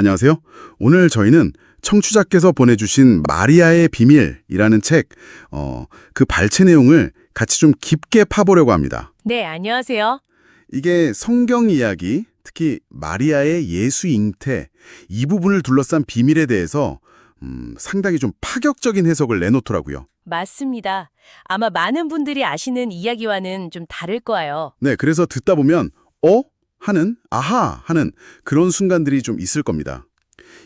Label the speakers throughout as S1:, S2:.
S1: 안녕하세요. 오늘 저희는 청취자께서 보내주신 마리아의 비밀이라는 책, 그 발췌 내용을 같이 좀 깊게 파보려고 합니다.
S2: 네, 안녕하세요.
S1: 이게 성경 이야기, 특히 마리아의 예수 잉태, 이 부분을 둘러싼 비밀에 대해서 상당히 좀 파격적인 해석을 내놓더라고요.
S2: 맞습니다. 아마 많은 분들이 아시는 이야기와는 좀 다를 거예요.
S1: 네, 그래서 듣다 보면 하는, 아하 하는 그런 순간들이 좀 있을 겁니다.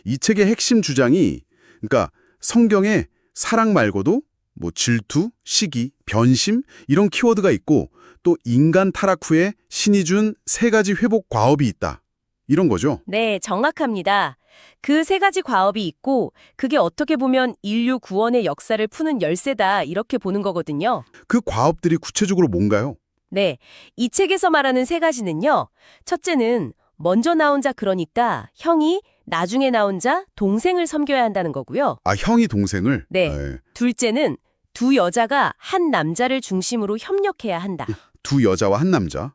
S1: 이 책의 핵심 주장이 그러니까 성경에 사랑 말고도 뭐 질투, 시기, 변심 이런 키워드가 있고 또 인간 타락 후에 신이 준 세 가지 회복 과업이 있다. 이런 거죠.
S2: 네, 정확합니다. 그 세 가지 과업이 있고 그게 어떻게 보면 인류 구원의 역사를 푸는 열쇠다 이렇게 보는 거거든요.
S1: 그 과업들이 구체적으로 뭔가요?
S2: 네, 이 책에서 말하는 세 가지는요. 첫째는 먼저 나온 자 그러니까 형이 나중에 나온 자 동생을 섬겨야 한다는 거고요.
S1: 아, 형이 동생을?
S2: 네. 둘째는 두 여자가 한 남자를 중심으로 협력해야 한다.
S1: 두 여자와 한 남자.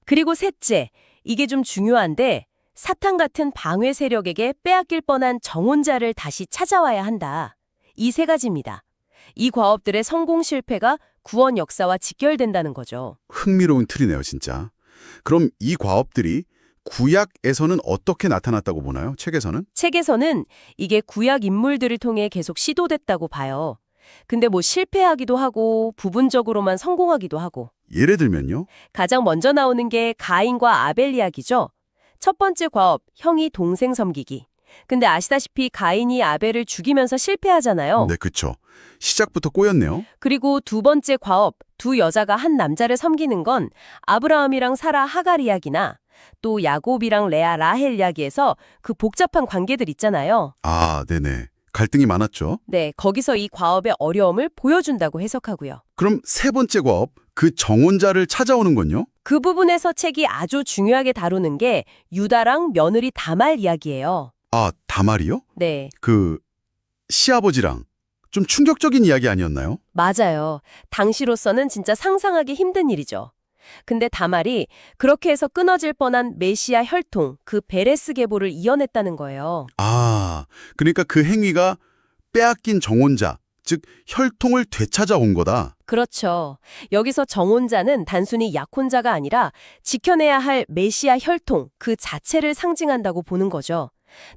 S2: 그리고 셋째, 이게 좀 중요한데 사탄 같은 방해 세력에게 빼앗길 뻔한 정혼자를 다시 찾아와야 한다. 이 세 가지입니다. 이 과업들의 성공 실패가 구원 역사와 직결된다는 거죠.
S1: 흥미로운 틀이네요, 진짜. 그럼 이 과업들이 구약에서는 어떻게 나타났다고 보나요? 책에서는?
S2: 책에서는 이게 구약 인물들을 통해 계속 시도됐다고 봐요. 근데 뭐 실패하기도 하고 부분적으로만 성공하기도 하고.
S1: 예를 들면요?
S2: 가장 먼저 나오는 게 가인과 아벨 이야기죠. 첫 번째 과업, 형이 동생 섬기기. 근데 아시다시피 가인이 아벨을 죽이면서 실패하잖아요.
S1: 네, 그쵸. 시작부터 꼬였네요.
S2: 그리고 두 번째 과업, 두 여자가 한 남자를 섬기는 건 아브라함이랑 사라 하갈 이야기나 또 야곱이랑 레아 라헬 이야기에서 그 복잡한 관계들 있잖아요.
S1: 아, 네네. 갈등이 많았죠.
S2: 네, 거기서 이 과업의 어려움을 보여준다고 해석하고요.
S1: 그럼 세 번째 과업, 그 정혼자를 찾아오는 건요?
S2: 그 부분에서 책이 아주 중요하게 다루는 게 유다랑 며느리 다말 이야기예요.
S1: 아, 다말이요?
S2: 네,
S1: 그 시아버지랑 좀 충격적인 이야기 아니었나요?
S2: 맞아요. 당시로서는 진짜 상상하기 힘든 일이죠. 근데 다말이 그렇게 해서 끊어질 뻔한 메시아 혈통, 그 베레스 계보를 이어냈다는 거예요.
S1: 아, 그러니까 그 행위가 빼앗긴 정혼자, 즉 혈통을 되찾아온 거다.
S2: 그렇죠. 여기서 정혼자는 단순히 약혼자가 아니라 지켜내야 할 메시아 혈통, 그 자체를 상징한다고 보는 거죠.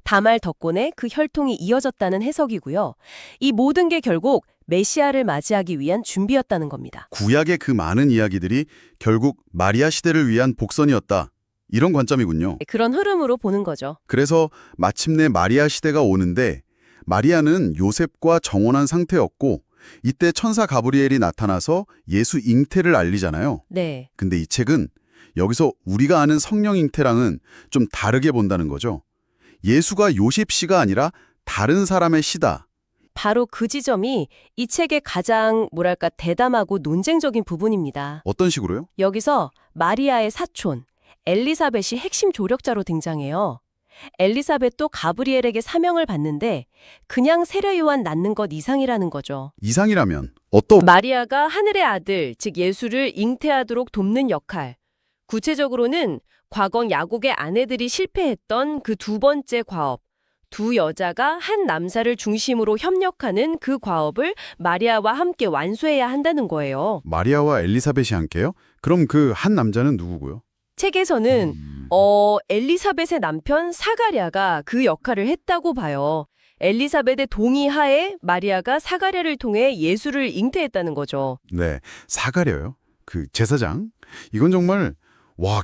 S2: 다말 덕분에 그 혈통이 이어졌다는 해석이고요. 이 모든 게 결국 메시아를 맞이하기 위한 준비였다는 겁니다.
S1: 구약의 그 많은 이야기들이 결국 마리아 시대를 위한 복선이었다. 이런 관점이군요.
S2: 그런 흐름으로 보는 거죠.
S1: 그래서 마침내 마리아 시대가 오는데 마리아는 요셉과 정혼한 상태였고 이때 천사 가브리엘이 나타나서 예수 잉태를 알리잖아요.
S2: 네.
S1: 근데 이 책은 여기서 우리가 아는 성령 잉태랑은 좀 다르게 본다는 거죠. 예수가 요셉 씨가 아니라 다른 사람의 씨다.
S2: 바로 그 지점이 이 책의 가장 대담하고 논쟁적인 부분입니다.
S1: 어떤 식으로요?
S2: 여기서 마리아의 사촌, 엘리사벳이 핵심 조력자로 등장해요. 엘리사벳도 가브리엘에게 사명을 받는데 그냥 세례요한 낳는 것 이상이라는 거죠.
S1: 이상이라면
S2: 마리아가 하늘의 아들, 즉 예수를 잉태하도록 돕는 역할. 구체적으로는 과거 야곱의 아내들이 실패했던 그 두 번째 과업, 두 여자가 한 남자를 중심으로 협력하는 그 과업을 마리아와 함께 완수해야 한다는 거예요.
S1: 마리아와 엘리사벳이 함께요? 그럼 그 한 남자는 누구고요?
S2: 책에서는 엘리사벳의 남편 사가랴가 그 역할을 했다고 봐요. 엘리사벳의 동의하에 마리아가 사가랴를 통해 예수를 잉태했다는 거죠.
S1: 네, 사가랴요. 그 제사장. 이건 정말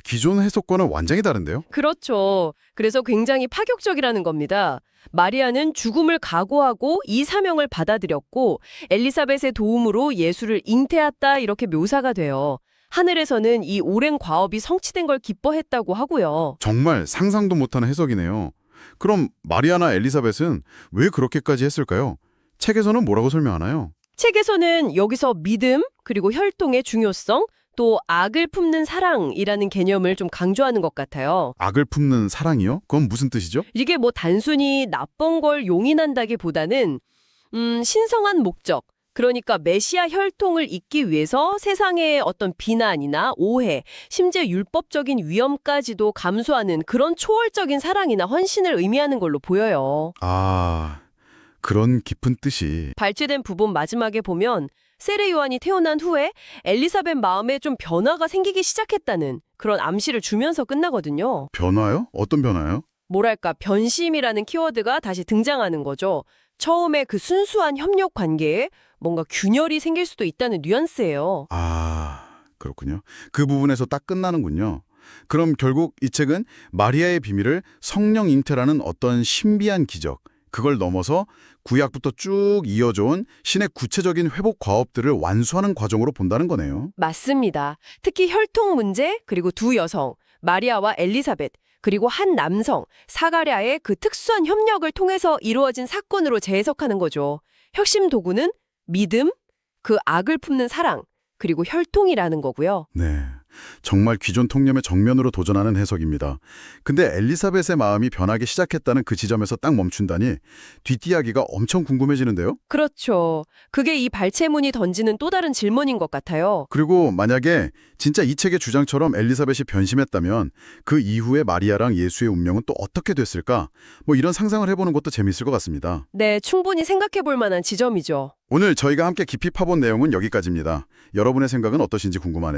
S1: 기존 해석과는 완전히 다른데요?
S2: 그렇죠. 그래서 굉장히 파격적이라는 겁니다. 마리아는 죽음을 각오하고 이 사명을 받아들였고 엘리사벳의 도움으로 예수를 잉태했다 이렇게 묘사가 돼요. 하늘에서는 이 오랜 과업이 성취된 걸 기뻐했다고 하고요.
S1: 정말 상상도 못하는 해석이네요. 그럼 마리아나 엘리사벳은 왜 그렇게까지 했을까요? 책에서는 뭐라고 설명하나요?
S2: 책에서는 여기서 믿음, 그리고 혈통의 중요성, 또 악을 품는 사랑이라는 개념을 좀 강조하는 것 같아요.
S1: 악을 품는 사랑이요? 그건 무슨 뜻이죠?
S2: 이게 뭐 단순히 나쁜 걸 용인한다기보다는 신성한 목적, 그러니까 메시아 혈통을 잇기 위해서 세상의 어떤 비난이나 오해, 심지어 율법적인 위험까지도 감수하는 그런 초월적인 사랑이나 헌신을 의미하는 걸로 보여요.
S1: 아, 그런 깊은 뜻이.
S2: 발췌된 부분 마지막에 보면 세례 요한이 태어난 후에 엘리사벳 마음에 좀 변화가 생기기 시작했다는 그런 암시를 주면서 끝나거든요.
S1: 변화요? 어떤 변화요?
S2: 뭐랄까 변심이라는 키워드가 다시 등장하는 거죠. 처음에 그 순수한 협력 관계에 뭔가 균열이 생길 수도 있다는 뉘앙스예요.
S1: 아, 그렇군요. 그 부분에서 딱 끝나는군요. 그럼 결국 이 책은 마리아의 비밀을 성령 잉태라는 어떤 신비한 기적, 그걸 넘어서 구약부터 쭉 이어져온 신의 구체적인 회복 과업들을 완수하는 과정으로 본다는 거네요.
S2: 맞습니다. 특히 혈통 문제, 그리고 두 여성, 마리아와 엘리사벳, 그리고 한 남성, 사가랴의 그 특수한 협력을 통해서 이루어진 사건으로 재해석하는 거죠. 핵심 도구는 믿음, 그 악을 품는 사랑, 그리고 혈통이라는 거고요.
S1: 네, 정말 기존 통념의 정면으로 도전하는 해석입니다. 근데 엘리사벳의 마음이 변하기 시작했다는 그 지점에서 딱 멈춘다니 뒷이야기가 엄청 궁금해지는데요?
S2: 그렇죠. 그게 이 발췌문이 던지는 또 다른 질문인 것 같아요.
S1: 그리고 만약에 진짜 이 책의 주장처럼 엘리사벳이 변심했다면 그 이후에 마리아랑 예수의 운명은 또 어떻게 됐을까? 뭐 이런 상상을 해보는 것도 재밌을 것 같습니다.
S2: 네, 충분히 생각해 볼 만한 지점이죠.
S1: 오늘 저희가 함께 깊이 파본 내용은 여기까지입니다. 여러분의 생각은 어떠신지 궁금하네요.